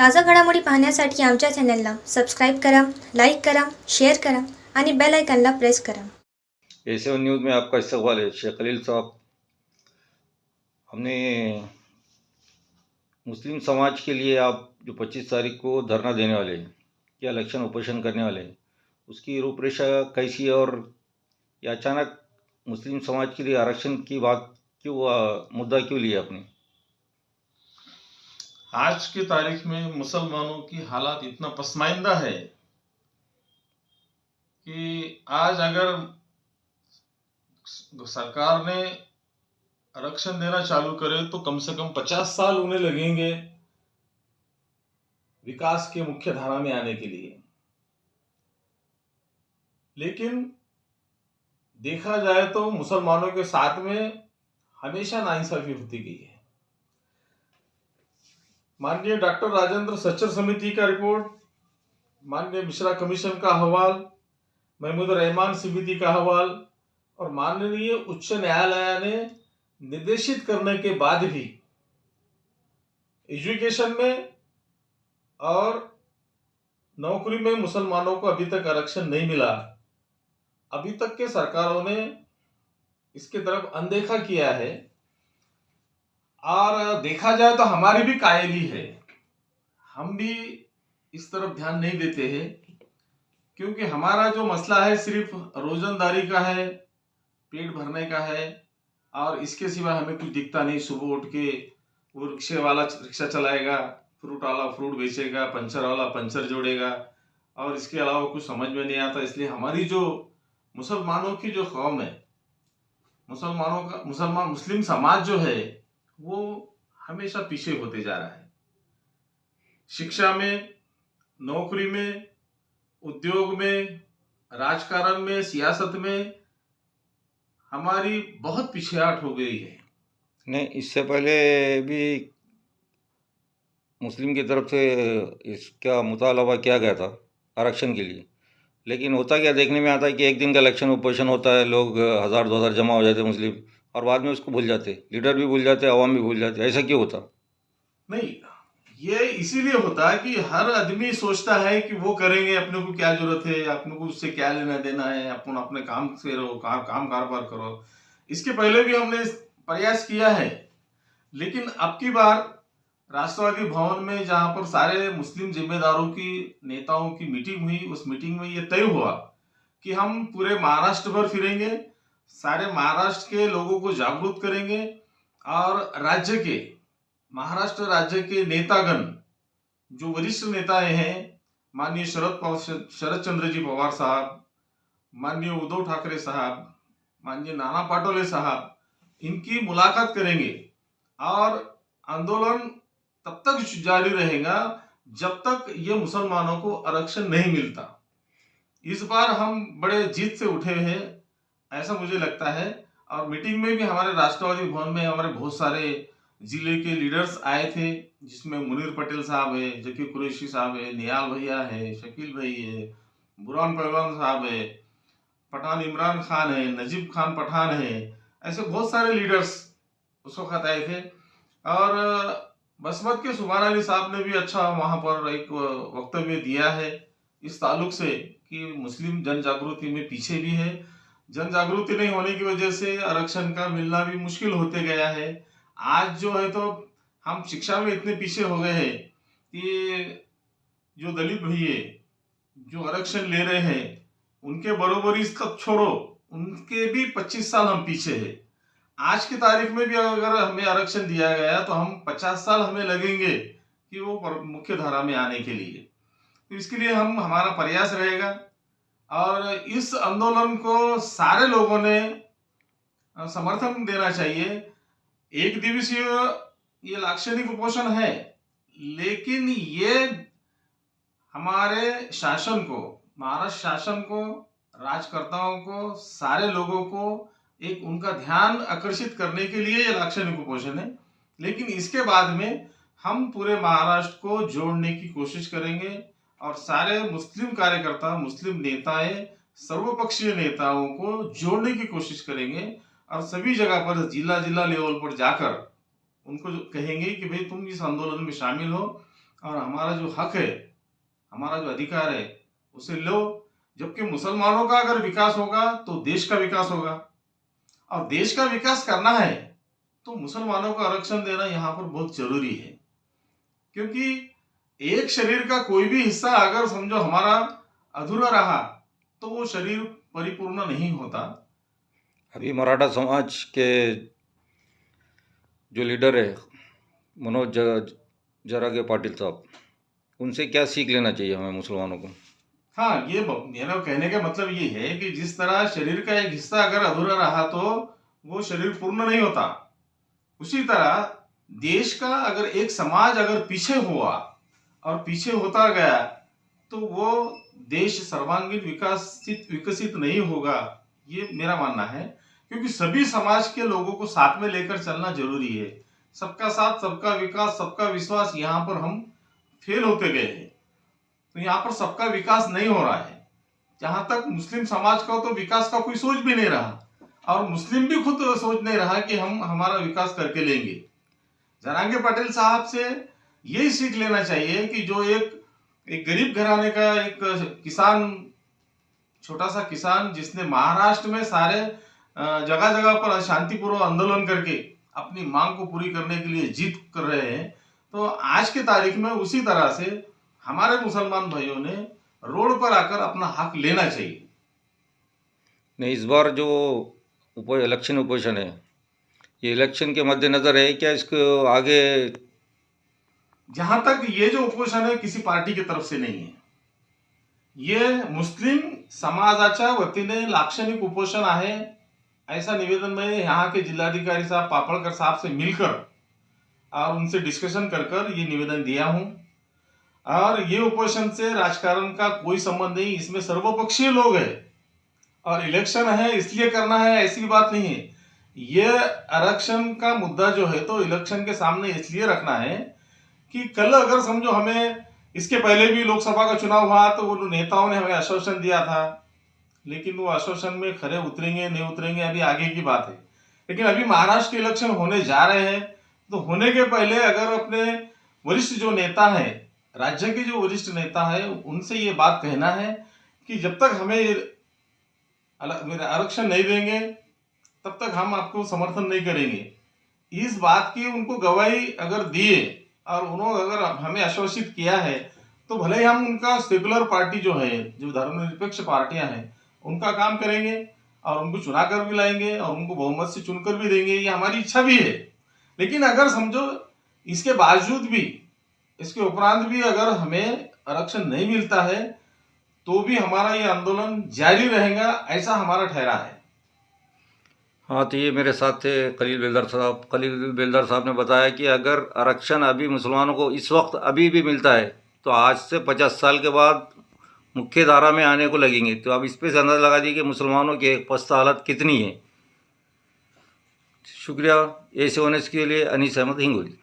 ताजा घडामोडी पाहण्यासाठी आमच्या चॅनलला सबस्क्राईब करा, लाईक करा, शेअर करा आणि बेल आयकॉनला प्रेस करा। A7 न्यूज़ में आपका इस्तकबाल है। शेख खलील साहब, हमने मुस्लिम समाज के लिए आप जो 25 तारीख को धरना देने वाले हैं या इलेक्शन ओपोजिशन करने वाले हैं, उसकी रूपरेखा कैसी है और ये अचानक मुस्लिम समाज के लिए आरक्षण की बात क्यों, मुद्दा क्यों लिया आपने? आज की तारीख में मुसलमानों की हालात इतना पसमाइंदा है कि आज अगर सरकार ने आरक्षण देना चालू करे तो कम से कम 50 साल उन्हें लगेंगे विकास के मुख्य धारा में आने के लिए। लेकिन देखा जाए तो मुसलमानों के साथ में हमेशा नाइंसाफी होती गई है। माननीय डॉक्टर राजेंद्र सच्चर समिति का रिपोर्ट, माननीय मिश्रा कमीशन का अहवाल, महमूद रहमान समिति का अहवाल और माननीय उच्च न्यायालय ने निर्देशित करने के बाद भी एजुकेशन में और नौकरी में मुसलमानों को अभी तक आरक्षण नहीं मिला। अभी तक के सरकारों ने इसके तरफ अनदेखा किया है और देखा जाए तो हमारी भी कायली है, हम भी इस तरफ ध्यान नहीं देते हैं क्योंकि हमारा जो मसला है सिर्फ रोजंदारी का है, पेट भरने का है और इसके सिवा हमें कुछ दिखता नहीं। सुबह उठ के वो रिक्शे वाला रिक्शा चलाएगा, फ्रूट वाला फ्रूट बेचेगा, पंचर वाला पंचर जोड़ेगा और इसके अलावा कुछ समझ में नहीं आता। इसलिए हमारी जो मुसलमानों की जो कौम है, मुस्लिम समाज जो है वो हमेशा पीछे होते जा रहा है। शिक्षा में, नौकरी में, उद्योग में, राजकारण में, सियासत में हमारी बहुत पिछड़ाहट हो गई है। नहीं, इससे पहले भी मुस्लिम की तरफ से इसका मुतालबा किया गया था आरक्षण के लिए, लेकिन होता क्या देखने में आता है कि एक दिन का इलेक्शन ओपोजिशन होता है, लोग 1000-2000 जमा हो जाते हैं मुस्लिम और बाद में उसको भूल जाते, लीडर भी भूल जाते, अवाम भी भूल जाते। ऐसा क्यों होता? नहीं, ये इसीलिए होता है कि हर आदमी सोचता है कि वो करेंगे, अपने को क्या जरूरत है, अपने को उससे क्या लेना देना है, अपन अपने काम से रहो, काम कारोबार करो। इसके पहले भी हमने प्रयास किया है, लेकिन अब की बार राष्ट्रवादी भवन में जहां पर सारे मुस्लिम जिम्मेदारों की नेताओं की मीटिंग हुई, उस मीटिंग में ये तय हुआ कि हम पूरे महाराष्ट्र भर फिरेंगे, सारे महाराष्ट्र के लोगों को जागरूक करेंगे और महाराष्ट्र राज्य के नेतागण, जो वरिष्ठ नेता हैं, माननीय शरद चंद्र जी पवार साहब, माननीय उद्धव ठाकरे साहब, माननीय नाना पाटोले साहब, इनकी मुलाकात करेंगे और आंदोलन तब तक जारी रहेगा जब तक ये मुसलमानों को आरक्षण नहीं मिलता। इस बार हम बड़े जीत से उठे हैं, ऐसा मुझे लगता है। और मीटिंग में भी हमारे राष्ट्रवादी भवन में हमारे बहुत सारे जिले के लीडर्स आए थे, जिसमें मुनीर पटेल साहब है, जकी कुरैशी साहब है, नियाल भैया है, शकील भाई है, बुरहान पहलवान साहब है, पठान इमरान खान है, नजीब खान पठान है, ऐसे बहुत सारे लीडर्स उस वक्त आए थे। और बसमत के सुभान अली साहब ने भी अच्छा वहां पर एक वक्तव्य दिया है इस ताल्लुक से कि मुस्लिम जन जागृति में पीछे भी है, जन जागृति नहीं होने की वजह से आरक्षण का मिलना भी मुश्किल होते गया है। आज जो है तो हम शिक्षा में इतने पीछे हो गए हैं कि जो दलित भैया जो आरक्षण ले रहे हैं उनके बरोबरी तक छोड़ो, उनके भी 25 साल हम पीछे हैं। आज की तारीख में भी अगर हमें आरक्षण दिया गया तो हम 50 साल हमें लगेंगे कि वो मुख्य धारा में आने के लिए। तो इसके लिए हमारा प्रयास रहेगा और इस आंदोलन को सारे लोगों ने समर्थन देना चाहिए। एक दिवसीय ये लाक्षणिक उपोषण है, लेकिन ये हमारे शासन को, महाराष्ट्र शासन को, राजकर्ताओं को, सारे लोगों को एक उनका ध्यान आकर्षित करने के लिए ये लाक्षणिक उपोषण है। लेकिन इसके बाद में हम पूरे महाराष्ट्र को जोड़ने की कोशिश करेंगे और सारे मुस्लिम कार्यकर्ता, मुस्लिम नेताएं, सर्वपक्षीय नेताओं को जोड़ने की कोशिश करेंगे और सभी जगह पर जिला लेवल पर जाकर उनको कहेंगे कि भाई तुम इस आंदोलन में शामिल हो और हमारा जो हक है, हमारा जो अधिकार है, उसे लो। जबकि मुसलमानों का अगर विकास होगा तो देश का विकास होगा, और देश का विकास करना है तो मुसलमानों को आरक्षण देना यहाँ पर बहुत जरूरी है। क्योंकि एक शरीर का कोई भी हिस्सा अगर समझो हमारा अधूरा रहा तो वो शरीर परिपूर्ण नहीं होता। अभी मराठा समाज के जो लीडर है मनोज जरागे पाटिल साहब, उनसे क्या सीख लेना चाहिए हमें मुसलमानों को? हाँ, ये मेरा कहने का मतलब ये है कि जिस तरह शरीर का एक हिस्सा अगर अधूरा रहा तो वो शरीर पूर्ण नहीं होता, उसी तरह देश का अगर एक समाज अगर पीछे हुआ और पीछे होता गया तो वो देश सर्वांगीण विकसित नहीं होगा, ये मेरा मानना है। क्योंकि सभी समाज के लोगों को साथ में लेकर चलना जरूरी है। सबका साथ, सबका विकास, सबका विश्वास, यहाँ पर हम फेल होते गए हैं। तो यहाँ पर सबका विकास नहीं हो रहा है। जहां तक मुस्लिम समाज का तो विकास का कोई सोच भी नहीं रहा, और मुस्लिम भी खुद सोच नहीं रहा कि हम हमारा विकास करके लेंगे। जरांगे पाटिल साहब से यही सीख लेना चाहिए कि जो एक गरीब घराने का एक किसान, छोटा सा किसान, जिसने महाराष्ट्र में सारे जगह जगह पर शांतिपूर्वक आंदोलन करके अपनी मांग को पूरी करने के लिए जीत कर रहे हैं, तो आज के तारीख में उसी तरह से हमारे मुसलमान भाइयों ने रोड पर आकर अपना हक लेना चाहिए। नहीं, इस बार जो इलेक्शन ओपोजिशन है, ये इलेक्शन के मद्देनजर है क्या? इसको आगे जहां तक ये जो उपोषण है किसी पार्टी की तरफ से नहीं है, ये मुस्लिम समाजाच्या वतीने लाक्षणिक उपोषण आहे, ऐसा निवेदन मैं यहाँ के जिलाधिकारी साहब पापड़कर साहब से मिलकर और उनसे डिस्कशन कर ये निवेदन दिया हूं। और ये उपोषण से राजकारण का कोई संबंध नहीं, इसमें सर्वपक्षीय लोग हैं, और इलेक्शन है इसलिए करना है ऐसी बात नहीं है। ये आरक्षण का मुद्दा जो है तो इलेक्शन के सामने इसलिए रखना है कि कल अगर समझो हमें, इसके पहले भी लोकसभा का चुनाव हुआ तो वो नेताओं ने हमें आश्वासन दिया था, लेकिन वो आश्वासन में खरे उतरेंगे नहीं उतरेंगे अभी आगे की बात है। लेकिन अभी महाराष्ट्र के इलेक्शन होने जा रहे हैं, तो होने के पहले अगर अपने वरिष्ठ जो नेता है, राज्य के जो वरिष्ठ नेता है, उनसे ये बात कहना है कि जब तक हमें आरक्षण नहीं देंगे तब तक हम आपको समर्थन नहीं करेंगे। इस बात की उनको गवाही अगर दिए और उन्होंने अगर हमें आश्वासित किया है तो भले ही हम उनका सेकुलर पार्टी जो है, जो धर्मनिरपेक्ष पार्टियां हैं, उनका काम करेंगे और उनको चुना कर भी लाएंगे और उनको बहुमत से चुनकर भी देंगे, ये हमारी इच्छा भी है। लेकिन अगर समझो इसके बावजूद भी, इसके उपरांत भी अगर हमें आरक्षण नहीं मिलता है तो भी हमारा ये आंदोलन जारी रहेगा, ऐसा हमारा ठहरा है। हाँ, तो ये मेरे साथ थे खलील बेलदार साहब ने बताया कि अगर आरक्षण अभी मुसलमानों को इस वक्त अभी भी मिलता है तो आज से 50 साल के बाद मुख्य धारा में आने को लगेंगे। तो अब इस पे से अंदाज़ा लगा दी कि मुसलमानों की पस्ता हालत कितनी है। शुक्रिया। ऐसे होने के लिए अनीस अहमद हिंगोली।